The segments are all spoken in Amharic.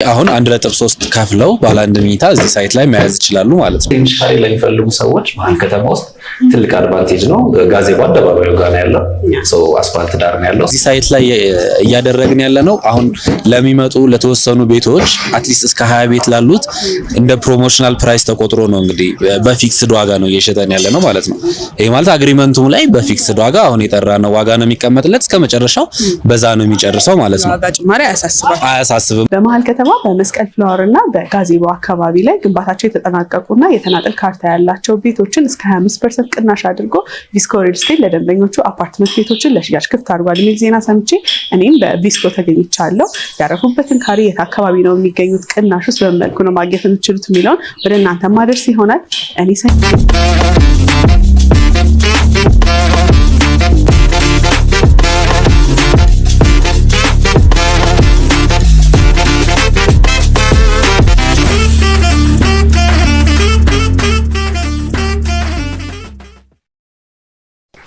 አሁን 1.3 ከፍለው ባለ አንድ መኝታ እዚህ ሳይት ላይ መያዝ ይችላሉ ማለት ነው። ትንሽ ካሬ ለሚፈልጉ ሰዎች መሀል ከተማ ውስጥ ትልቅ አድቫንቴጅ ነው። ጋዜቦ አደባባዩ ጋር ነው ያለው። አስፋልት ዳር ነው ያለው። እዚህ ሳይት ላይ እያደረግን ያለ ነው። አሁን ለሚመጡ ለተወሰኑ ቤቶች አትሊስት እስከ 20 ቤት ላሉት እንደ ፕሮሞሽናል ፕራይስ ተቆጥሮ ነው እንግዲህ በፊክስድ ዋጋ ነው እየሸጠን ያለ ነው ማለት ነው። ይሄ ማለት አግሪመንቱም ላይ በፊክስድ ዋጋ አሁን የጠራ ነው ዋጋ ነው የሚቀመጥለት እስከመጨረሻው በዛ ነው የሚጨርሰው ማለት ነው። ዋጋ ጭማሪ አያሳስብም። በመሀል ከተማ በመስቀል ፍላወር እና በጋዜቦ አካባቢ ላይ ግንባታቸው የተጠናቀቁና የተናጠል ካርታ ያላቸው ቤቶችን እስከ 25% ቅናሽ አድርጎ ቪስኮ ሪል ስቴት ለደንበኞቹ አፓርትመንት ቤቶችን ለሽያጭ ክፍት አድርጓል የሚል ዜና ሰምቼ እኔም በቪስኮ ተገኝቻለሁ። ያረፉበትን ካሬ የት አካባቢ ነው የሚገኙት፣ ቅናሽ ውስጥ በምን መልኩ ነው ማግኘት የምትችሉት የሚለውን ወደ እናንተ ማድረስ ይሆናል። እኔ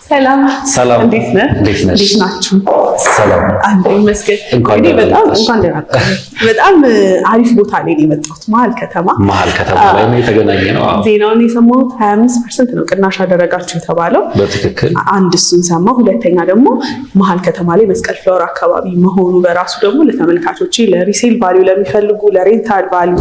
ሰላም እንዴት ናችሁ? ሰላም አንዴ መስገድ እንግዲህ በጣም አሪፍ ቦታ ላይ ነው የመጣሁት። መሀል ከተማ ላይ ነው የተገናኘ ነው። ዜናውን የሰማሁት 25% ነው ቅናሽ አደረጋችሁ የተባለው። በትክክል አንድ እሱን ሰማሁ። ሁለተኛ ደግሞ መሀል ከተማ ላይ መስቀል ፍላወር አካባቢ መሆኑ በራሱ ደግሞ ለተመልካቾች ለሪሴል ቫልዩ ለሚፈልጉ ለሬንታል ቫልዩ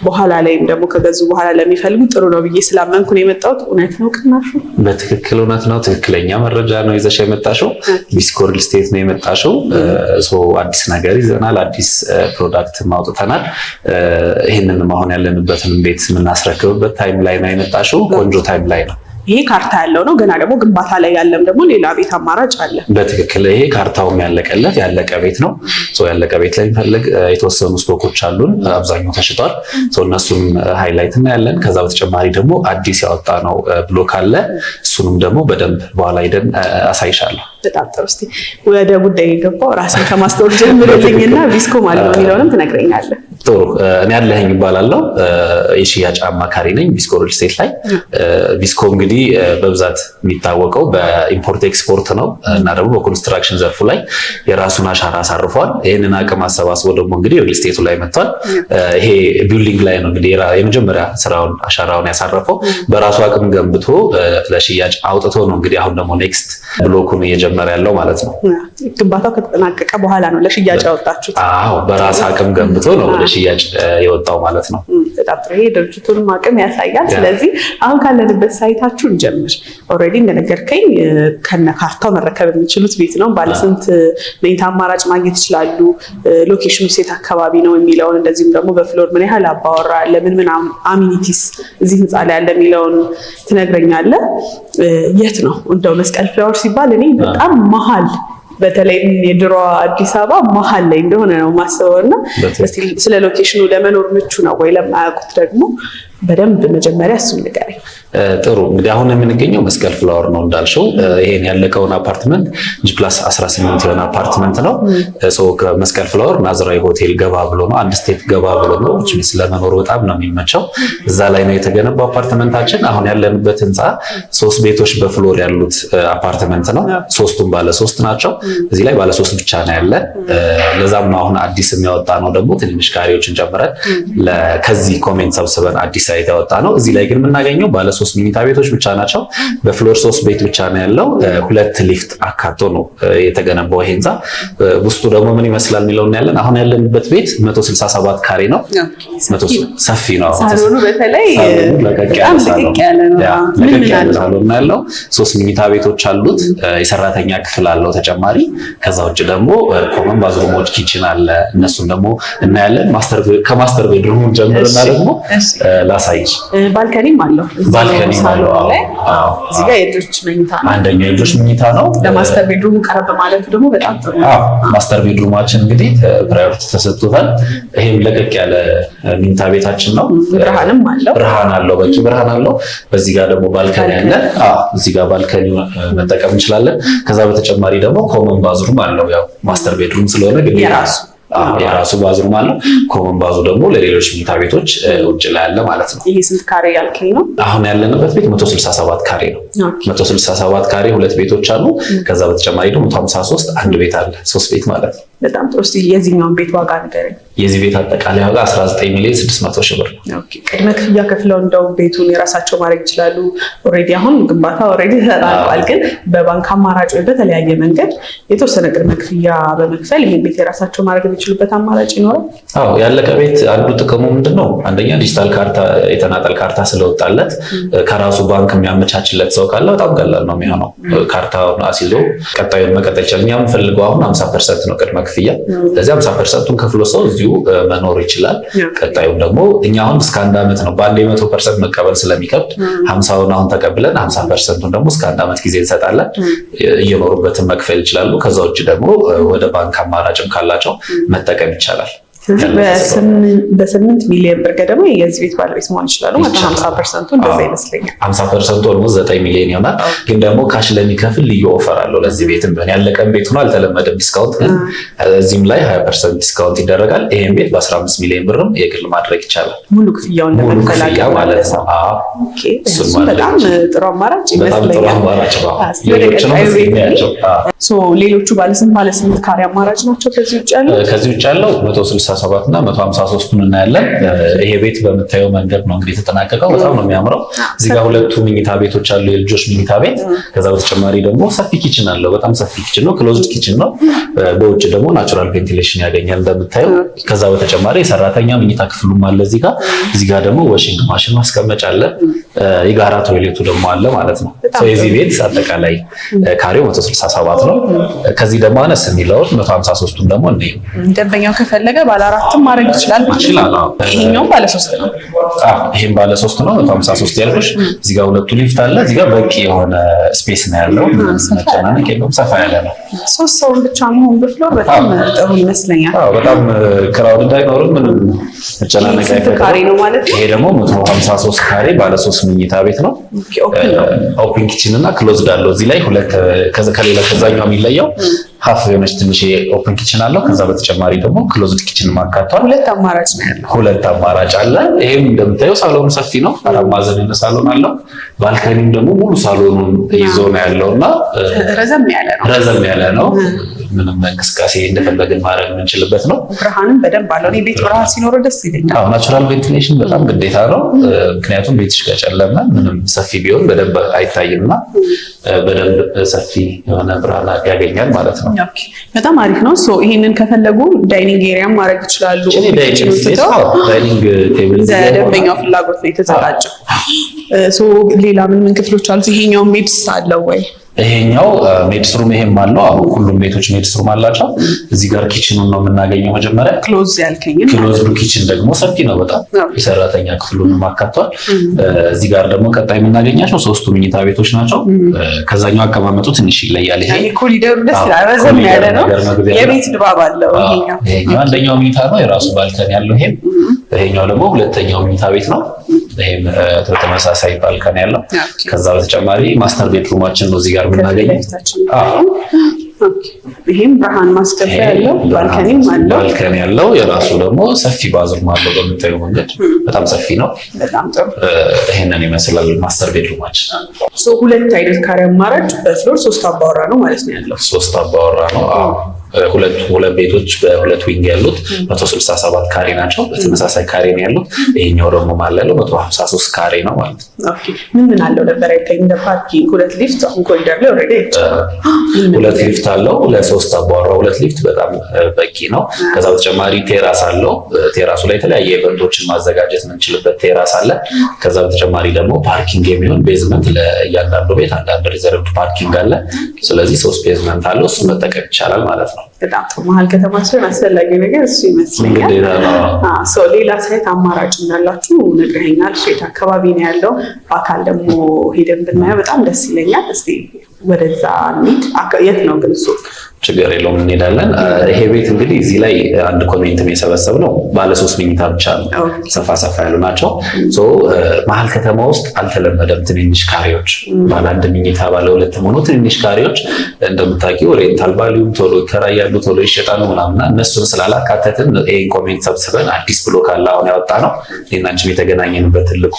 በኋላ ላይም ደግሞ ከገዙ በኋላ ለሚፈልጉ ጥሩ ነው ብዬ ስላመንኩ ነው የመጣሁት። እውነት ነው ቅናሹ? በትክክል እውነት ነው። ትክክለኛ መረጃ ነው ይዘሽ የመጣሽው። ቪስኮ ሪል ስቴት ነው የመጣሽው። አዲስ ነገር ይዘናል። አዲስ ፕሮዳክት ማውጥተናል። ይሄንን አሁን ያለንበትን ቤት የምናስረክብበት ታይም ላይ ነው የመጣሽው። ቆንጆ ታይም ላይ ነው። ይሄ ካርታ ያለው ነው። ገና ደግሞ ግንባታ ላይ ያለም ደግሞ ሌላ ቤት አማራጭ አለ። በትክክል ይሄ ካርታውም ያለቀ ቤት ነው። ያለቀ ቤት ላይ የሚፈልግ የተወሰኑ ስቶኮች አሉን። አብዛኛው ተሽጧል። እነሱም ሃይላይት እናያለን። ከዛ በተጨማሪ ደግሞ አዲስ ያወጣ ነው ብሎክ አለ። እሱንም ደግሞ በደንብ በኋላ ሄደን አሳይሻለሁ። በጣም ጥሩ። እስቲ ወደ ጉዳይ የገባው ራስን ከማስተዋወቅ ጀምርልኝና ቪስኮ ማለት ነው የሚለውንም ትነግረኛለህ። ጥሩ። እኔ ያለህኝ እባላለሁ። የሽያጭ አማካሪ ነኝ ቪስኮ ሪል ስቴት ላይ። ቪስኮ እንግዲህ በብዛት የሚታወቀው በኢምፖርት ኤክስፖርት ነው እና ደግሞ በኮንስትራክሽን ዘርፉ ላይ የራሱን አሻራ አሳርፏል። ይህንን አቅም አሰባስቦ ደግሞ እንግዲህ ሪል ስቴቱ ላይ መጥቷል። ይሄ ቢልዲንግ ላይ ነው እንግዲህ የመጀመሪያ ስራውን አሻራውን ያሳረፈው። በራሱ አቅም ገንብቶ ለሽያጭ አውጥቶ ነው እንግዲህ አሁን ደግሞ ኔክስት ብሎኩን እየጀመረ ያለው ማለት ነው። ግንባታው ከተጠናቀቀ በኋላ ነው ለሽያጭ ያወጣችሁት? አዎ፣ በራስ አቅም ገንብቶ ነው ወደ ሽያጭ የወጣው ማለት ነው። በጣም ጥሩ። ይሄ ድርጅቱንም አቅም ያሳያል። ስለዚህ አሁን ካለንበት ሳይታችሁ እንጀምር። ኦልሬዲ እንደነገርከኝ ከነ ካርታው መረከብ የሚችሉት ቤት ነው። ባለስንት መኝታ አማራጭ ማግኘት ይችላሉ? ሎኬሽኑ ሴት አካባቢ ነው የሚለውን እንደዚሁም ደግሞ በፍሎር ምን ያህል አባወራ አለ፣ ምን አሚኒቲስ እዚህ ህንፃ ላይ ያለ የሚለውን ትነግረኛለህ። የት ነው እንደው መስቀል ፍላወር ሲባል እኔ በጣም መሀል በተለይ የድሮ አዲስ አበባ መሀል ላይ እንደሆነ ነው ማስበው እና ስለ ሎኬሽኑ ለመኖር ምቹ ነው ወይ ለማያውቁት ደግሞ በደንብ መጀመሪያ እሱን ንገረኝ። ጥሩ። እንግዲህ አሁን የምንገኘው መስቀል ፍላወር ነው እንዳልሽው። ይሄን ያለቀውን አፓርትመንት G+18 የሆነ አፓርትመንት ነው። ከመስቀል ፍላወር ናዝራዊ ሆቴል ገባ ብሎ ነው፣ አንድ ስቴፕ ገባ ብሎ ነው። ስለመኖር በጣም ነው የሚመቸው። እዛ ላይ ነው የተገነባው አፓርትመንታችን። አሁን ያለንበት ህንፃ 3 ቤቶች በፍሎር ያሉት አፓርትመንት ነው። 3ቱም ባለ 3 ናቸው። እዚህ ላይ ባለ 3 ብቻ ነው ያለ። ለዛም ነው አሁን አዲስ የሚያወጣ ነው ደግሞ ትንሽ ካሬዎችን ጨምረን ከዚህ ኮሜንት ሰብስበን አዲስ ሳይት ያወጣ ነው። እዚህ ላይ ግን የምናገኘው ባለ 3 መኝታ ቤቶች ብቻ ናቸው። በፍሎር 3 ቤት ብቻ ነው ያለው። 2 ሊፍት አካቶ ነው የተገነባው ይሄ ህንፃ። ውስጡ ደግሞ ምን ይመስላል የሚለውን ያለን። አሁን ያለንበት ቤት 167 ካሬ ነው። ሰፊ ነው። ሳሎኑ በተለይ ለቀቅ ያለ ሳሎን ነው ያለው። 3 መኝታ ቤቶች አሉት። የሰራተኛ ክፍል አለው ተጨማሪ። ከዛ ውጭ ደግሞ ኮመን ባዝሩሞች፣ ኪችን አለ። እነሱን ደግሞ እናያለን። ከማስተር ቤድሩም ጀምርና ደግሞ ላሳይሽ። ባልከኒም አለው። ባልከኒም አለው። እዚህ ጋር የልጆች መኝታ ነው። አንደኛው የልጆች መኝታ ነው። ለማስተር ቤድሩም ቀረብ ማለቱ ደግሞ በጣም ጥሩ ነው። ማስተር ቤድሩማችን እንግዲህ ፕራዮሪቲ ተሰጥቶታል። ይሄም ለቀቅ ያለ መኝታ ቤታችን ነው። ብርሃንም አለው። ብርሃን አለው፣ በቂ ብርሃን አለው። በዚህ ጋር ደግሞ ባልከኒ አለ። እዚህ ጋር ባልከኒ መጠቀም እንችላለን። ከዛ በተጨማሪ ደግሞ ኮመን ባዝሩም አለው። ያው ማስተር ቤድሩም ስለሆነ ግን የራሱ ባዝሩም አለው። ኮመን ባዙ ደግሞ ለሌሎች መኝታ ቤቶች ውጭ ላይ አለ ማለት ነው። ይሄ ስንት ካሬ ያልከኝ ነው? አሁን ያለንበት ቤት 167 ካሬ ነው። 167 ካሬ 2 ቤቶች አሉ። ከዛ በተጨማሪ ደግሞ 153 አንድ ቤት አለ። 3 ቤት ማለት ነው። በጣም ጥሩ። እስኪ የዚህኛውን ቤት ዋጋ ንገረኝ። የዚህ ቤት አጠቃላይ ዋጋ 19,600,000 ብር። ቅድመ ክፍያ ከፍለው እንደው ቤቱን የራሳቸው ማድረግ ይችላሉ። ኦልሬዲ አሁን ግንባታ ኦልሬዲ ተጠናቋል፣ ግን በባንክ አማራጭ ወይ በተለያየ መንገድ የተወሰነ ቅድመ ክፍያ በመክፈል ይሄን ቤት የራሳቸው ማድረግ የሚችሉበት አማራጭ ይኖራል። አዎ ያለቀ ቤት አንዱ ጥቅሙ ምንድነው? አንደኛ ዲጂታል ካርታ የተናጠል ካርታ ስለወጣለት ከራሱ ባንክ የሚያመቻችለት ሰው ካለ በጣም ቀላል ነው የሚሆነው። ካርታውን አስይዞ ቀጣዩን መቀጠል ይችላል። እኛ የምንፈልገው አሁን 50% ነው ቅድመ ክፍያ። ስለዚህ 50%ቱን ከፍሎ ሰው እዚሁ መኖር ይችላል። ቀጣዩም ደግሞ እኛ አሁን እስከ 1 ዓመት ነው በአንድ 100% መቀበል ስለሚከብድ 50ውን አሁን ተቀብለን 50%ቱን ደግሞ እስከ 1 ዓመት ጊዜ እንሰጣለን። እየኖሩበትን መክፈል ይችላሉ። ከዛ ውጭ ደግሞ ወደ ባንክ አማራጭም ካላቸው መጠቀም ይቻላል። በ8 ሚሊዮን ብር ገደማ የዚህ ቤት ባለቤት መሆን ይችላሉ። 50% እንደዛ ይመስለኛል። 50% ኦልሞስት 9 ሚሊዮን ይሆናል። ግን ደግሞ ካሽ ለሚከፍል ልዩ ኦፈር አለው። ለዚህ ቤትም ቢሆን ያለቀን ቤት ሆኖ አልተለመደም ዲስካውንት፣ ግን እዚህም ላይ 20% ዲስካውንት ይደረጋል። ይሄን ቤት በ15 ሚሊዮን ብርም የግል ማድረግ ይቻላል። ሙሉ ክፍያውን ለመከላከል ማለት ነው። በጣም ጥሩ አማራጭ ይመስለኛል። ሌሎቹ ባለስንት ካሬ አማራጭ ናቸው? ከዚህ ውጭ ያለው 167 እና 153ቱን እናያለን። ይሄ ቤት በምታየው መንገድ ነው እንግዲህ የተጠናቀቀው። በጣም ነው የሚያምረው። እዚህ ጋር 2 መኝታ ቤቶች አሉ፣ የልጆች መኝታ ቤት። ከዛ በተጨማሪ ደግሞ ሰፊ ኪችን አለው። በጣም ሰፊ ኪችን ነው፣ ክሎዝድ ኪችን ነው። በውጭ ደግሞ ናቹራል ቬንቲሌሽን ያገኛል እንደምታየው። ከዛ በተጨማሪ የሰራተኛ መኝታ ክፍሉም አለ እዚህ ጋር። እዚህ ጋር ደግሞ ዋሺንግ ማሽን ማስቀመጫ አለ። የጋራ ቶይሌቱ ደግሞ አለ ማለት ነው። የዚህ ቤት አጠቃላይ ካሬው 167 ነው። ከዚህ ደግሞ አነስ የሚለው 153ቱን ደግሞ እንዴ ደንበኛው ከፈለገ ባለ 4ም ማድረግ ይችላል ማለት ነው። ይሄኛው ባለ 3 ነው። ይሄም ባለ 3 ነው 153 ያልኩሽ። እዚህ ጋር 2 ሊፍት አለ። እዚህ ጋር በቂ የሆነ ስፔስ ነው ያለው። መጨናነቅ የለውም። ሰፋ ያለ ነው። 3 ሰው ብቻ መሆን በፍሎር በጣም ጥሩ ይመስለኛል። በጣም ክራውድ እንዳይኖርም ምንም መጨናነቅ ካሬ ነው ማለት ነው። ይሄ ደግሞ 153 ካሬ ባለ 3 መኝታ ቤት ነው። ኦፕን ኪችን እና ክሎዝድ አለው። እዚህ ላይ ከሌላ ከዛኛው የሚለየው ሀፍ የሆነች ትንሽ ኦፕን ኪችን አለው። ከዛ በተጨማሪ ደግሞ ክሎዝድ ኪችን ማካቷል። 2 አማራጭ ነው ያለው። 2 አማራጭ አለ። ይሄም እንደምታየው ሳሎኑ ሰፊ ነው። 4 ማዕዘን የሆነ ሳሎን አለው። ባልከኒም ደግሞ ሙሉ ሳሎኑን ይዞ ነው ያለውና ረዘም ያለ ነው። ምንም እንቅስቃሴ እንደፈለግን ማድረግ የምንችልበት ነው። ብርሃንም በደንብ አለው። ቤት ብርሃን ሲኖር ደስ ይለኛል። ናቹራል ቬንቲሌሽን በጣም ግዴታ ነው። ምክንያቱም ቤትሽ ከጨለመ ምንም ሰፊ ቢሆን በደንብ አይታይምና በደንብ ሰፊ የሆነ ብርሃን ያገኛል ማለት ነው። በጣም አሪፍ ነው። ይሄንን ከፈለጉ ዳይኒንግ ኤሪያ ማድረግ ይችላሉ። ዳይኒንግ ቴብል ደንበኛው ፍላጎት ነው የተዘጋጀው። ሌላ ምን ክፍሎች አሉት? ይሄኛው ሜድስ አለው ወይ? ይሄኛው ሜድስሩም ይሄም አለው። አሁን ሁሉም ቤቶች ሜድስሩም አላቸው። እዚህ ጋር ኪችኑን ነው የምናገኘው። መጀመሪያ ክሎዝ ያልከኝ ክሎዝዱ ኪችን ደግሞ ሰፊ ነው በጣም የሰራተኛ ክፍሉን ማካቷል። እዚህ ጋር ደግሞ ቀጣይ የምናገኛቸው 3ቱ መኝታ ቤቶች ናቸው። ከዛኛው አቀማመጡ ትንሽ ይለያል። ይሄ ኮሪደሩ ደስ ይላል። ረዘም ያለ ነው። የቤት ድባብ አለው። ይሄኛው አንደኛው መኝታ ነው፣ የራሱ ባልከን ያለው። ይሄኛው ደግሞ ሁለተኛው መኝታ ቤት ነው። ይሄም ተመሳሳይ ባልከን ያለው። ከዛ በተጨማሪ ማስተር ቤድሩማችን ነው እዚህ ጋር የምናገኘው። ይሄም ብርሃን ማስገቢያ ያለው ባልከኒም አለው። ባልከኒ ያለው የራሱ ደግሞ ሰፊ ባዝሩም አለው። በምታየው መንገድ በጣም ሰፊ ነው። በጣም ጥሩ። ይሄንን ይመስላል ማስተር ቤድሩማችን። 2 አይነት ካሬ አማራጭ በፍሎር 3 አባወራ ነው ማለት ነው ያለው። 3 አባወራ ነው። ሁለት ቤቶች በ2 ዊንግ ያሉት 167 ካሬ ናቸው። በተመሳሳይ ካሬ ነው ያሉት። ይሄኛው ደግሞ ማለት ያለው 153 ካሬ ነው ማለት ነው። ኦኬ ምን አለው ነበር አይታይ እንደ ፓርኪንግ 2 ሊፍት አሁን ኮሪደር ላይ ኦልሬዲ 2 ሊፍት አለው። ለ3 አባወራ 2 ሊፍት በጣም በቂ ነው። ከዛ በተጨማሪ ቴራስ አለው። ቴራሱ ላይ የተለያየ ኢቨንቶችን ማዘጋጀት የምንችልበት ቴራስ አለ። ከዛ በተጨማሪ ደግሞ ፓርኪንግ የሚሆን ቤዝመንት ለእያንዳንዱ ቤት አንዳንድ ሪዘርቭድ ፓርኪንግ አለ። ስለዚህ 3 ቤዝመንት አለው። እሱ መጠቀም ይቻላል ማለት ነው። በጣም ጥሩ። መሀል ከተማ ሲሆን አስፈላጊ ነገር እሱ ይመስለኛል። ሌላ ሳይት አማራጭ እንዳላችሁ ነግረኸኛል። የት አካባቢ ነው ያለው? በአካል ደግሞ ሄደን ብናየው በጣም ደስ ይለኛል። እስቲ ወደዛ እንሂድ። የት ነው ግን እሱ? ችግር የለውም እንሄዳለን። ይሄ ቤት እንግዲህ እዚህ ላይ አንድ ኮሜንትም የሰበሰብነው ባለ 3 መኝታ ብቻ ነው። ሰፋ ያሉ ናቸው። መሀል ከተማ ውስጥ አልተለመደም ትንንሽ ካሬዎች። ባለ 1 መኝታ ባለ 2 ሆኖ ትንንሽ ካሬዎች እንደምታውቂው ሬንታል ቫልዩም ቶሎ ይከራያሉ፣ ቶሎ ይሸጣሉ ምናምን። እነሱን ስላላካተትን ይሄን ኮሜንት ሰብስበን አዲስ ብሎክ አለ አሁን ያወጣ ነው። እኛችን የተገናኘንበት ትልቁ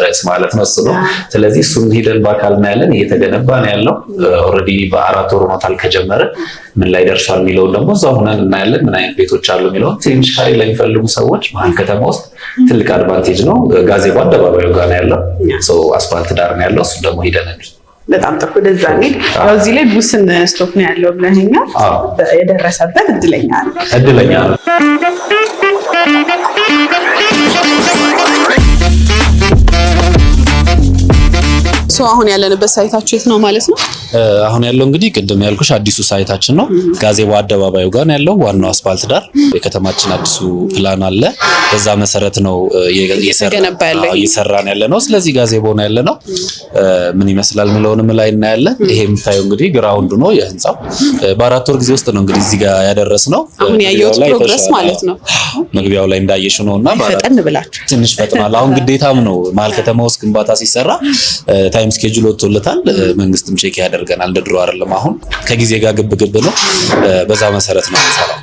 ርዕስ ማለት ነው እሱ ነው። ስለዚህ እሱን ሄደን በአካል እናያለን። እየተገነባ ነው ያለው። ኦልሬዲ በ4 ወር ሆኖታል ከጀመረ። እየጨመርን ምን ላይ ደርሷል የሚለውን ደግሞ እዛው ሆነን እናያለን። ምን አይነት ቤቶች አሉ የሚለውን ትንሽ ካሬ ለሚፈልጉ ሰዎች መሀል ከተማ ውስጥ ትልቅ አድቫንቴጅ ነው። ጋዜቦ አደባባዩ ጋር ነው ያለው፣ አስፋልት ዳር ነው ያለው። እሱ ደግሞ ሂደናል። በጣም ጥሩ። ወደዛ እንሂድ። ያው እዚህ ላይ ውስን ስቶክ ነው ያለው ብለኸኛል። የደረሰበት እድለኛ ነው። አሁን ያለንበት ሳይታችሁ የት ነው ማለት ነው? አሁን ያለው እንግዲህ ቅድም ያልኩሽ አዲሱ ሳይታችን ነው። ጋዜቦ አደባባዩ ጋር ነው ያለው፣ ዋናው አስፋልት ዳር። የከተማችን አዲሱ ፕላን አለ፣ በዛ መሰረት ነው እየሰራን ያለ ነው። ስለዚህ ጋዜቦ ነው ያለ ነው። ምን ይመስላል ምለውንም ላይ እናያለን። ይሄ የምታየው እንግዲህ ግራውንድ ነው የህንጻው። በ4 ወር ጊዜ ውስጥ ነው እንግዲህ እዚህ ጋር ያደረስነው። አሁን ያየሁት ፕሮግረስ ማለት ነው። መግቢያው ላይ እንዳየሽው ነውና ፈጠን ብላችሁ ትንሽ ፈጥናል። አሁን ግዴታም ነው መሀል ከተማ ውስጥ ግንባታ ሲሰራ ታይም ስኬጁል ወጥቶለታል። መንግስትም ቼክ ያደርገናል። እንደ ድሮ አይደለም። አሁን ከጊዜ ጋር ግብ ነው። በዛ መሰረት ነው የምንሰራው።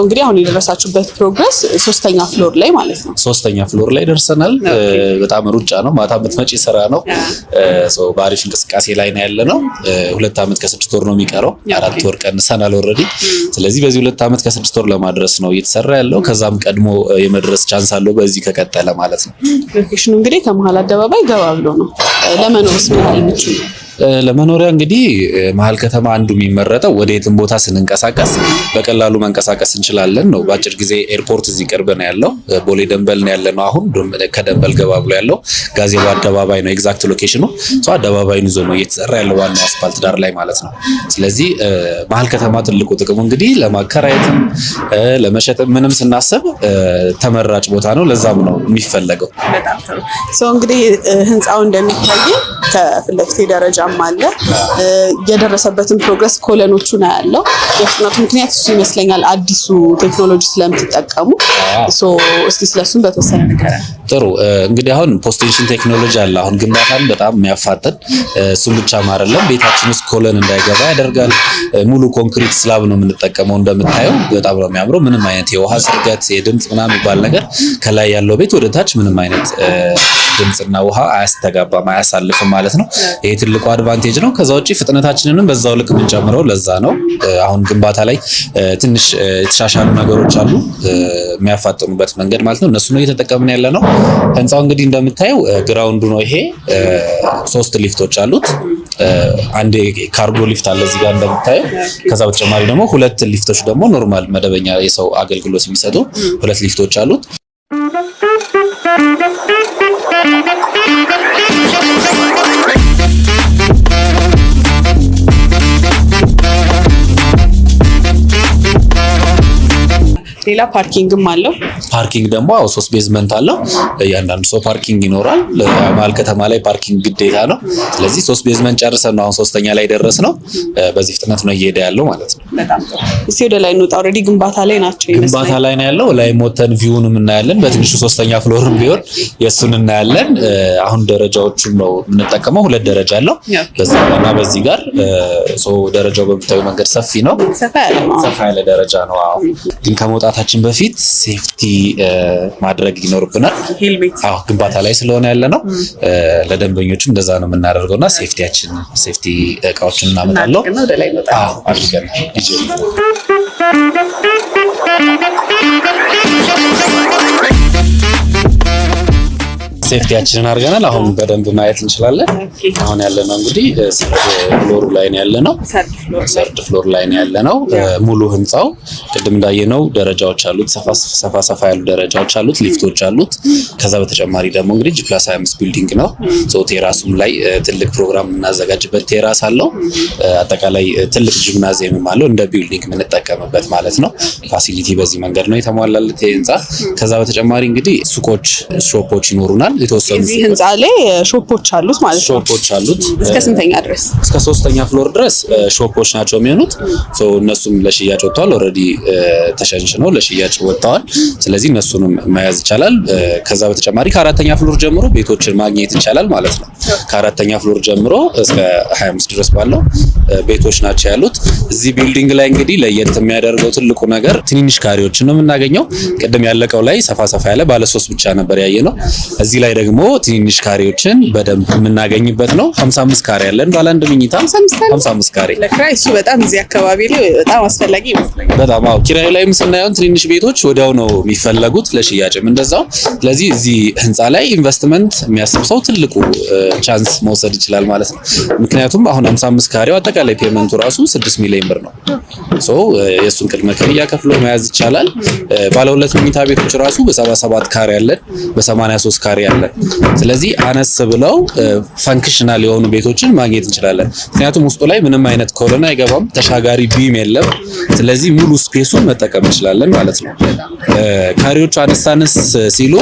እንግዲህ አሁን የደረሳችሁበት ፕሮግረስ 3ኛ ፍሎር ላይ ማለት ነው። 3ኛ ፍሎር ላይ ደርሰናል። በጣም ሩጫ ነው። ማታ የምትመጪ ስራ ነው። በአሪፍ እንቅስቃሴ ላይ ነው ያለ ነው። 2 ዓመት ከ6 ወር ነው የሚቀረው። 4 ወር ቀንሰናል ኦልሬዲ። ስለዚህ በዚህ 2 ዓመት ከ6 ወር ለማድረስ ነው እየተሰራ ያለው። ከዛም ቀድሞ የመድረስ ቻንስ አለው በዚህ ከቀጠለ ማለት ነው። ሎኬሽኑ እንግዲህ ከመሀል አደባባይ ገባ ብሎ ነው። ለመኖርስ ምን ያህል ምቹ ነው? ለመኖሪያ እንግዲህ መሀል ከተማ አንዱ የሚመረጠው ወደ የትም ቦታ ስንንቀሳቀስ በቀላሉ መንቀሳቀስ እንችላለን ነው። በአጭር ጊዜ ኤርፖርት እዚህ ቅርብ ነው ያለው። ቦሌ ደንበል ነው ያለ ነው። አሁን ከደንበል ገባ ብሎ ያለው ጋዜቦ አደባባይ ነው ኤግዛክት ሎኬሽኑ። አደባባይን ይዞ ነው እየተሰራ ያለው ዋናው አስፋልት ዳር ላይ ማለት ነው። ስለዚህ መሀል ከተማ ትልቁ ጥቅሙ እንግዲህ ለማከራየትም ለመሸጥም ምንም ስናስብ ተመራጭ ቦታ ነው። ለዛም ነው የሚፈለገው። በጣም ጥሩ። እንግዲህ ህንጻው እንደሚታይ ከፊት ለፊት ደረጃ አለ። የደረሰበትን ፕሮግረስ ኮለኖቹ ነው ያለው። የፍጥነቱ ምክንያት እሱ ይመስለኛል አዲሱ ቴክኖሎጂ ስለምትጠቀሙ። እስቲ ስለሱም በተወሰነ ነገር ጥሩ። እንግዲህ አሁን ፖስቴንሽን ቴክኖሎጂ አለ። አሁን ግንባታን በጣም የሚያፋጥን እሱም ብቻም አይደለም፣ ቤታችን ውስጥ ኮለን እንዳይገባ ያደርጋል። ሙሉ ኮንክሪት ስላብ ነው የምንጠቀመው። እንደምታየው በጣም ነው የሚያምረው። ምንም አይነት የውሃ ስርገት፣ የድምጽ ምናምን የሚባል ነገር ከላይ ያለው ቤት ወደ ታች ምንም አይነት ድምጽና ውሃ አያስተጋባም፣ አያሳልፍም ማለት ነው። ይሄ ትልቁ አድቫንቴጅ ነው። ከዛ ውጪ ፍጥነታችንንም በዛው ልክ የምንጨምረው ለዛ ነው። አሁን ግንባታ ላይ ትንሽ የተሻሻሉ ነገሮች አሉ የሚያፋጥኑበት መንገድ ማለት ነው። እነሱ ነው እየተጠቀምን ያለ ነው። ህንጻው እንግዲህ እንደምታየው ግራውንዱ ነው ይሄ። 3 ሊፍቶች አሉት። አንድ ካርጎ ሊፍት አለ እዚህ ጋር እንደምታየው። ከዛ በተጨማሪ ደግሞ 2 ሊፍቶች ደግሞ ኖርማል መደበኛ የሰው አገልግሎት የሚሰጡ 2 ሊፍቶች አሉት። ሌላ ፓርኪንግም አለው። ፓርኪንግ ደግሞ 3 ቤዝመንት አለው። እያንዳንዱ ሰው ፓርኪንግ ይኖራል። መሀል ከተማ ላይ ፓርኪንግ ግዴታ ነው። ስለዚህ 3 ቤዝመንት ጨርሰን ነው አሁን 3ኛ ላይ ደረስ ነው። በዚህ ፍጥነት ነው እየሄደ ያለው ማለት ነው። በጣም ጥሩ። እስቲ ወደ ላይ እንውጣ። ኦልሬዲ ግንባታ ላይ ናቸው ይመስላል። ግንባታ ላይ ነው ያለው። ላይ ሞተን ቪውንም እናያለን። በትንሹ 3ኛ ፍሎርም ቢሆን የሱን እናያለን። አሁን ደረጃዎቹን ነው የምንጠቀመው። 2 ደረጃ አለው በዛና በዚህ ጋር ደረጃው በምታዩ መንገድ ሰፊ ነው። ሰፋ ያለ ደረጃ ነው። ግን ከመውጣታችን በፊት ሴፍቲ ማድረግ ይኖርብናል። ግንባታ ላይ ስለሆነ ያለ ነው። ለደንበኞችም እንደዛ ነው የምናደርገውና ሴፍቲ እቃዎችን እናመጣለው። አድርገን ሴፍቲያችንን አድርገናል። አሁን በደንብ ማየት እንችላለን። አሁን ያለነው እንግዲህ ፍሎሩ ላይ ነው ያለነው። ሰርድ ፍሎር ላይ ነው ያለነው። ሙሉ ህንጻው ቅድም እንዳየነው ደረጃዎች አሉት። ሰፋ ያሉ ደረጃዎች አሉት፣ ሊፍቶች አሉት። ከዛ በተጨማሪ ደግሞ እንግዲህ G+25 ቢልዲንግ ነው። ቴራሱም ላይ ትልቅ ፕሮግራም የምናዘጋጅበት ቴራስ አለው። አጠቃላይ ትልቅ ጂምናዚየምም አለው እንደ ቢልዲንግ የምንጠቀምበት ማለት ነው። ፋሲሊቲ በዚህ መንገድ ነው የተሟላለት ህንጻ። ከዛ በተጨማሪ እንግዲህ ሱቆች፣ ሾፖች ይኖሩናል። የተወሰኑ እዚህ ህንጻ ላይ ሾፖች አሉት ማለት ነው። ሾፖች አሉት እስከ ስንተኛ ድረስ? እስከ 3ኛ ፍሎር ድረስ ሾፖች ናቸው የሚሆኑት። እነሱም ለሽያጭ ወጥተዋል። ኦልሬዲ ተሸንሽነው ለሽያጭ ወጥተዋል። ስለዚህ እነሱንም መያዝ ይቻላል። ከዛ በተጨማሪ ከ4ኛ ፍሎር ጀምሮ ቤቶችን ማግኘት ይቻላል ማለት ነው። ከ4ኛ ፍሎር ጀምሮ እስከ 25 ድረስ ባለው ቤቶች ናቸው ያሉት። እዚህ ቢልዲንግ ላይ እንግዲህ ለየት የሚያደርገው ትልቁ ነገር ትንንሽ ካሬዎችን ነው የምናገኘው። ቅድም ያለቀው ላይ ሰፋ ያለ ባለ 3 ብቻ ነበር ያየነው። እዚህ ላይ ላይ ደግሞ ትንንሽ ካሬዎችን በደንብ የምናገኝበት ነው። 55 ካሬ ያለን ባለ አንድ መኝታ 55 ካሬ ለክራይ እሱ በጣም እዚህ አካባቢ ላይ በጣም አስፈላጊ ይመስለኛል። በጣም አዎ። ኪራይ ላይም ስናየው ትንንሽ ቤቶች ወዲያው ነው የሚፈለጉት፣ ለሽያጭም እንደዛው። ስለዚህ እዚህ ህንፃ ላይ ኢንቨስትመንት የሚያስብ ሰው ትልቁ ቻንስ መውሰድ ይችላል ማለት ነው። ምክንያቱም አሁን 55 ካሬው አጠቃላይ ፔመንቱ ራሱ 6 ሚሊዮን ብር ነው። ሶ የሱን ቅድመ ክፍያ ከፍሎ መያዝ ይቻላል። ባለ ሁለት መኝታ ቤቶች ራሱ በ77 ካሬ ያለን፣ በ83 ካሬ ያለን። ስለዚህ አነስ ብለው ፈንክሽናል የሆኑ ቤቶችን ማግኘት እንችላለን። ምክንያቱም ውስጡ ላይ ምንም አይነት ኮሎን አይገባም፣ ተሻጋሪ ቢም የለም። ስለዚህ ሙሉ ስፔሱን መጠቀም እንችላለን ማለት ነው። ካሬዎቹ አነስ ሲሉ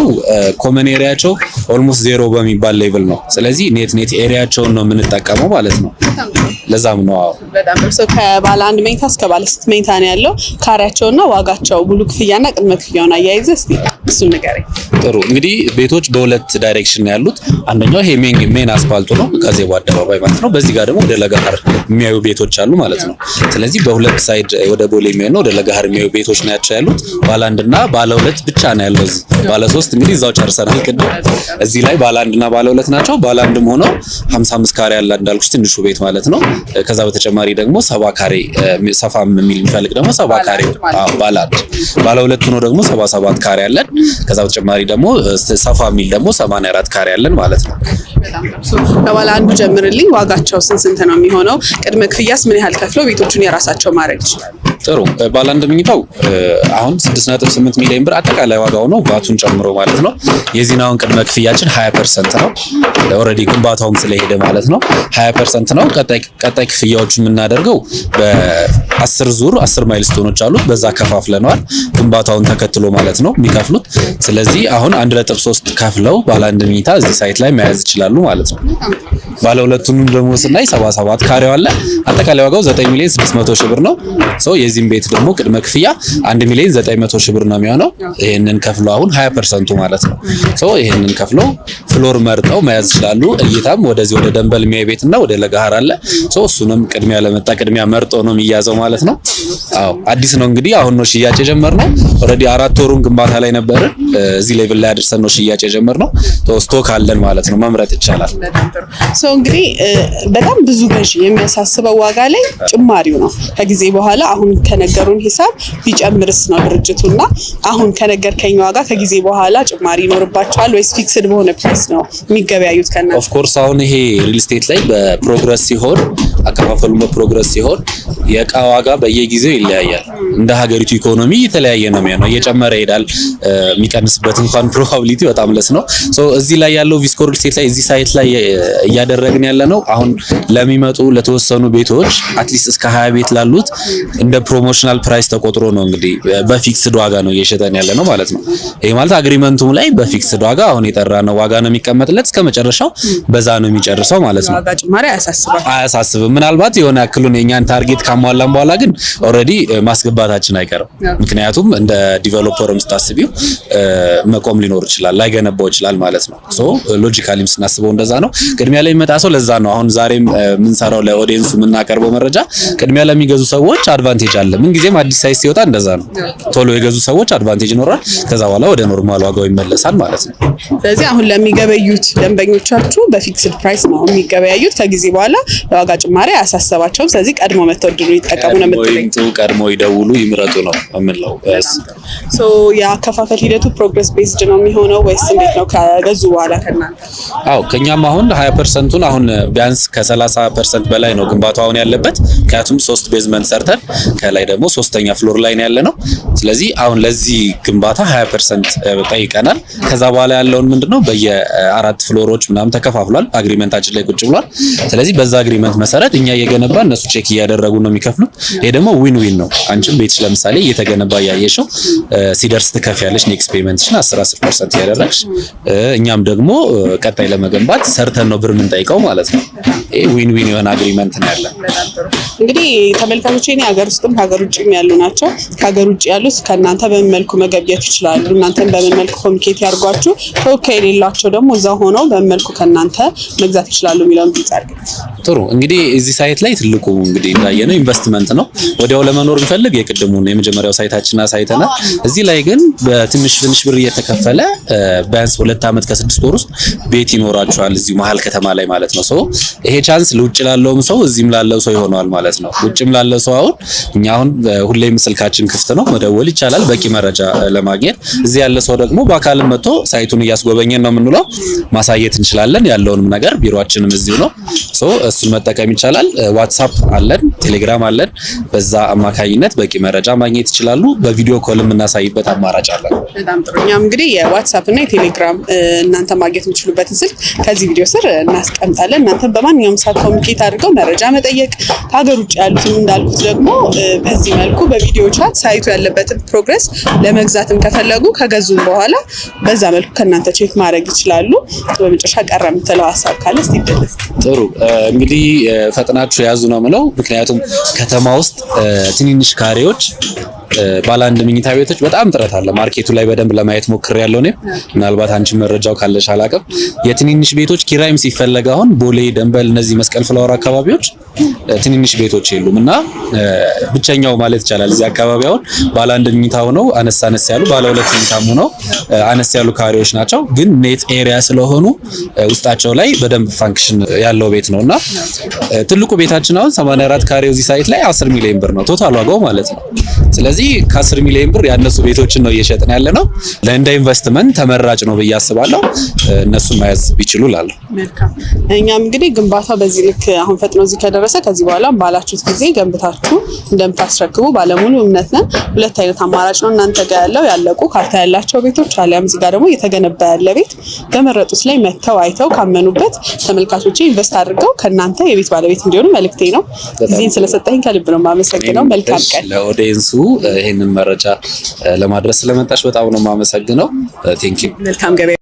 ኮመን ኤሪያቸው ኦልሞስት ዜሮ በሚባል ሌቭል ነው። ስለዚህ ኔት ኤሪያቸውን ነው የምንጠቀመው ማለት ነው። ለዛም ነው አዎ በጣም ነው። ከባለ አንድ መኝታ እስከ ባለ 6 መኝታ ነው ያለው። ካሬያቸውና ዋጋቸው ሙሉ ክፍያና ቅድመ ክፍያውን አያይዘህ እስቲ እሱን ንገረኝ። ጥሩ እንግዲህ ቤቶች በሁለት ዳይሬክሽን ነው ያሉት። አንደኛው ይሄ ሜን አስፋልቱ ነው ጋዜቦ አደባባይ ማለት ነው። በዚህ ጋር ደግሞ ወደ ለገሃር የሚያዩ ቤቶች አሉ ማለት ነው። ስለዚህ በሁለት ሳይድ ወደ ቦሌ የሚያዩ ወደ ለገሃር የሚያዩ ቤቶች ናቸው ያሉት። ባለ አንድና ባለ ሁለት ብቻ ነው ያለው። እዚህ ባለ 3 እንግዲህ እዛው ጨርሰናል ቅድም። እዚህ ላይ ባለ አንድና ባለ ሁለት ናቸው። ባለ አንድም ሆነው 55 ካሬ ያለ እንዳልኩሽ ትንሹ ቤት ማለት ነው። ከዛ በተጨማሪ ደግሞ 70 ካሬ ሰፋ የሚል የሚፈልግ ደግሞ 70 ካሬ ባለ አንድ፣ ባለ ሁለት ነው ደግሞ 77 ካሬ ያለን። ከዛ በተጨማሪ ደግሞ ሰፋ የሚል ደግሞ 84 ካሬ ያለን ማለት ነው። ከባለ አንዱ ጀምርልኝ። ዋጋቸው ስንት ነው የሚሆነው? ቅድመ ክፍያስ ምን ያህል ከፍለው ቤቶቹን የራሳቸው ማድረግ ይችላሉ? ጥሩ ባለ አንድ መኝታው አሁን 6.8 ሚሊዮን ብር አጠቃላይ ዋጋው ነው ቫቱን ጨምሮ ማለት ነው። የዚህናውን ቅድመ ክፍያችን 20% ነው። ኦልሬዲ ግንባታውም ስለሄደ ማለት ነው 20% ነው። ቀጣይ ክፍያዎቹ የምናደርገው በ10 ዙር 10 ማይልስቶኖች አሉት። በዛ ከፋፍለናል ግንባታውን ተከትሎ ማለት ነው የሚከፍሉት። ስለዚህ አሁን 1.3 ከፍለው ባለ አንድ መኝታ እዚህ ሳይት ላይ መያዝ ይችላሉ ማለት ነው። ባለ ሁለቱንም ደግሞ ስናይ 77 ካሬው አለ። አጠቃላይ ዋጋው 9 ሚሊዮን 600 ሺህ ብር ነው። ሶ የዚህም ቤት ደግሞ ቅድመ ክፍያ 1 ሚሊዮን 900 ሺህ ብር ነው የሚሆነው። ይሄንን ከፍለው አሁን 20% ማለት ነው። ሶ ይሄንን ከፍለው ፍሎር መርጠው መያዝ ይችላሉ። እይታም ወደዚህ ወደ ደንበል የሚያይ ቤትና ወደ ለገሃር አለ። ሶ እሱንም ቅድሚያ ለመጣ ቅድሚያ መርጦ ነው የሚያዘው ማለት ነው። አዎ አዲስ ነው እንግዲህ አሁን ነው ሽያጭ የጀመርነው። ኦልሬዲ 4 ወሩን ግንባታ ላይ ነበር። እዚህ ሌቭል ላይ አድርሰን ነው ሽያጭ የጀመርነው። ስቶክ አለን ማለት ነው። መምረጥ ይቻላል። ሶ እንግዲህ በጣም ብዙ ገዢ የሚያሳስበው ዋጋ ላይ ጭማሪው ነው። ከጊዜ በኋላ አሁን ከነገሩን ሂሳብ ቢጨምርስ ነው ድርጅቱና አሁን ከነገርከኝ ዋጋ ከጊዜ በኋላ ጭማሪ ይኖርባቸዋል ወይስ ፊክስድ በሆነ ፕራይስ ነው የሚገበያዩት? ከና ኦፍ ኮርስ አሁን ይሄ ሪል ስቴት ላይ በፕሮግረስ ሲሆን አከፋፈሉ በፕሮግረስ ሲሆን የእቃ ዋጋ በየጊዜው ይለያያል። እንደ ሀገሪቱ ኢኮኖሚ የተለያየ ነው የሚሆነው። እየጨመረ ይሄዳል። የሚቀንስበት እንኳን ፕሮባቢሊቲ በጣም ለስ ነው። ሶ እዚህ ላይ ያለው ቪስኮ ሪል ስቴት ላይ እዚህ ሳይት ላይ እያደረግን ያለ ነው አሁን ለሚመጡ ለተወሰኑ ቤቶች አትሊስት እስከ 20 ቤት ላሉት እንደ ፕሮሞሽናል ፕራይስ ተቆጥሮ ነው እንግዲህ በፊክስድ ዋጋ ነው እየሸጠን ያለ ነው ማለት ነው። ይሄ ማለት አግሪመንቱም ላይ በፊክስድ ዋጋ አሁን የጠራ ነው ዋጋ ነው የሚቀመጥለት እስከ መጨረሻው በዛ ነው የሚጨርሰው ማለት ነው። ዋጋ ጭማሪ አያሳስብም። ምናልባት የሆነ ያክሉን የኛን ታርጌት ካሟላን በኋላ ግን ኦልሬዲ ማስገባታችን አይቀርም። ምክንያቱም እንደ ዲቨሎፐርም ስታስቢው መቆም ሊኖር ይችላል፣ ላይገነባው ይችላል ማለት ነው። ሶ ሎጂካሊም ስናስበው እንደዛ ነው። ቅድሚያ ላይ የሚመጣ ሰው ለዛ ነው አሁን ዛሬም የምንሰራው ለኦዲየንሱ የምናቀርበው መረጃ ቅድሚያ ለሚገዙ ሰዎች አድቫንቴጅ አለ። ምን ጊዜም አዲስ ሳይት ሲወጣ እንደዛ ነው። ቶሎ የገዙ ሰዎች አድቫንቴጅ ይኖራል። ከዛ በኋላ ወደ ኖርማል ዋጋው ይመለሳል ማለት ነው። ስለዚህ አሁን ለሚገበዩት ደንበኞቻችሁ በፊክስድ ፕራይስ ነው የሚገበያዩት። ከጊዜ በኋላ የዋጋ ጭማሪ አያሳሰባቸውም። ስለዚህ ቀድሞ መተው ድሉ ይጠቀሙ ነው የምትለኝ? ቀድሞ ይደውሉ ይምረጡ ነው የምንለው። ሶ የአከፋፈል ሂደቱ ፕሮግረስ ቤዝድ ነው የሚሆነው ወይስ እንዴት ነው ከገዙ በኋላ ከእናንተ? አዎ ከኛም አሁን 20%ን አሁን ቢያንስ ከ30% በላይ ነው ግንባታው አሁን ያለበት። ምክንያቱም 3 ቤዝመንት ሰርተን ከላይ ደግሞ 3ኛ ፍሎር ላይ ነው ያለ ነው። ስለዚህ አሁን ለዚህ ግንባታ 20% ጠይቀናል። ከዛ በኋላ ያለውን ምንድነው በየ4 ፍሎሮች ምናምን ተከፋፍሏል። አግሪመንታችን ላይ ቁጭ ብሏል። ስለዚህ በዛ አግሪመንት መሰረት እኛ እየገነባ እነሱ ቼክ እያደረጉ ነው የሚከፍሉት። ይሄ ደግሞ ዊን ዊን ነው። አንቺም ቤትሽ ለምሳሌ እየተገነባ ያየሽው ሲደርስ ትከፍያለሽ ኔክስት ፔመንትሽን 10% ያደረግሽ፣ እኛም ደግሞ ቀጣይ ለመገንባት ሰርተን ነው ብር የምንጠይቀው ማለት ነው። ይሄ ዊን ዊን የሆነ አግሪመንት ነው ያለን። እንግዲህ ተመልካቾቼ እኔ ሀገር ውስጥም ከሀገር ውጭም ያሉ ናቸው። ከሀገር ውጭ ያሉት ከእናንተ በምን መልኩ መገብየት ይችላሉ? እናንተን በምን መልኩ ኮሚኒኬት ያርጓችሁ? ተወካይ የሌላቸው ደግሞ እዛ ሆነው በምን መልኩ ከእናንተ መግዛት ይችላሉ የሚለውን ግልጽ አድርገን። ጥሩ እንግዲህ እዚህ ሳይት ላይ ትልቁ እንግዲህ እንዳየነው ኢንቨስትመንት ነው። ወዲያው ለመኖር ቢፈልግ የቅድሙን የመጀመሪያው ሳይታችን አሳይተናል። እዚህ ላይ ግን በትንሽ ብር እየተከፈለ ቢያንስ 2 ዓመት ከ6 ወር ውስጥ ቤት ይኖራቸዋል እዚሁ መሀል ከተማ ላይ ማለት ነው። ይሄ ቻንስ ለውጭ ላለውም ሰው እዚህም ላለው ሰው ይሆናል ማለት ነው። ውጭም ላለው ሰው እኛ አሁን ሁሌም ስልካችን ክፍት ነው፣ መደወል ይቻላል በቂ መረጃ ለማግኘት። እዚህ ያለ ሰው ደግሞ በአካልም መጥቶ ሳይቱን እያስጎበኘን ነው የምንለው፣ ማሳየት እንችላለን። ያለውንም ነገር ቢሮአችንም እዚሁ ነው። እሱን መጠቀም ይቻላል። ዋትስአፕ አለን፣ ቴሌግራም አለን። በዛ አማካኝነት በቂ መረጃ ማግኘት ይችላሉ። በቪዲዮ ኮል የምናሳይበት አማራጭ አለን። በጣም ጥሩ። እኛም እንግዲህ የዋትስአፕ እና የቴሌግራም እናንተ ማግኘት የምትችሉበትን ስልክ ከዚህ ቪዲዮ ስር እናስቀምጣለን። እናንተ በማንኛውም ሰዓት ኮሚኒኬት አድርገው መረጃ መጠየቅ፣ ከሀገር ውጭ ያሉትም እንዳልኩት ደግሞ በዚህ መልኩ በቪዲዮ ቻት ሳይቱ ያለበትን ፕሮግረስ ለመግዛትም ከፈለጉ ከገዙም በኋላ በዛ መልኩ ከእናንተ ቼክ ማድረግ ይችላሉ። በመጨረሻ ቀረ የምትለው ሀሳብ ካለ እስቲ ይደለስ። ጥሩ እንግዲህ ፈጥናችሁ ያዙ ነው የምለው። ምክንያቱም ከተማ ውስጥ ትንንሽ ካሬዎች ባለ አንድ መኝታ ቤቶች በጣም ጥረት አለ። ማርኬቱ ላይ በደንብ ለማየት ሞክሬያለሁ እኔም። ምናልባት አንቺ መረጃው ካለሽ አላውቅም። የትንንሽ ቤቶች ኪራይም ሲፈለግ አሁን ቦሌ፣ ደንበል፣ እነዚህ መስቀል ፍላወር አካባቢዎች ትንንሽ ቤቶች የሉም እና ብቸኛው ማለት ይቻላል እዚህ አካባቢ አሁን ባለ አንድ መኝታ ሆነው አነስ ያሉ ባለ ሁለት መኝታም ሆነው አነስ ያሉ ካሬዎች ናቸው። ግን ኔት ኤሪያ ስለሆኑ ውስጣቸው ላይ በደንብ ፋንክሽን ያለው ቤት ነውና ትልቁ ቤታችን አሁን 84 ካሬው እዚህ ሳይት ላይ 10 ሚሊዮን ብር ነው ቶታል ዋጋው ማለት ነው። ስለዚህ ከ10 ሚሊዮን ብር ያነሱ ቤቶችን ነው እየሸጥን ያለ ነው። ለእንደ ኢንቨስትመንት ተመራጭ ነው ብዬ አስባለሁ። እነሱን መያዝ ቢችሉ ላለው መልካም። እኛም እንግዲህ ግንባታ በዚህ ልክ አሁን ፈጥኖ እዚህ ከደረሰ ከዚህ በኋላ ባላችሁት ጊዜ ገንብታችሁ እንደምታስረክቡ ባለሙሉ እምነት ነን። ሁለት አይነት አማራጭ ነው እናንተ ጋር ያለው፣ ያለቁ ካርታ ያላቸው ቤቶች አሊያም እዚህ ጋር ደግሞ እየተገነባ ያለ ቤት በመረጡት ላይ መተው አይተው ካመኑበት ተመልካቾች ኢንቨስት አድርገው ከእናንተ የቤት ባለቤት እንዲሆኑ መልእክቴ ነው። ጊዜን ስለሰጠኝ ከልብ ነው የማመሰግነው። መልካም ቀን። ለኦዲየንሱ ይሄንን መረጃ ለማድረስ ስለመጣሽ በጣም ነው የማመሰግነው። ቴንክ ዩ። መልካም ገበያ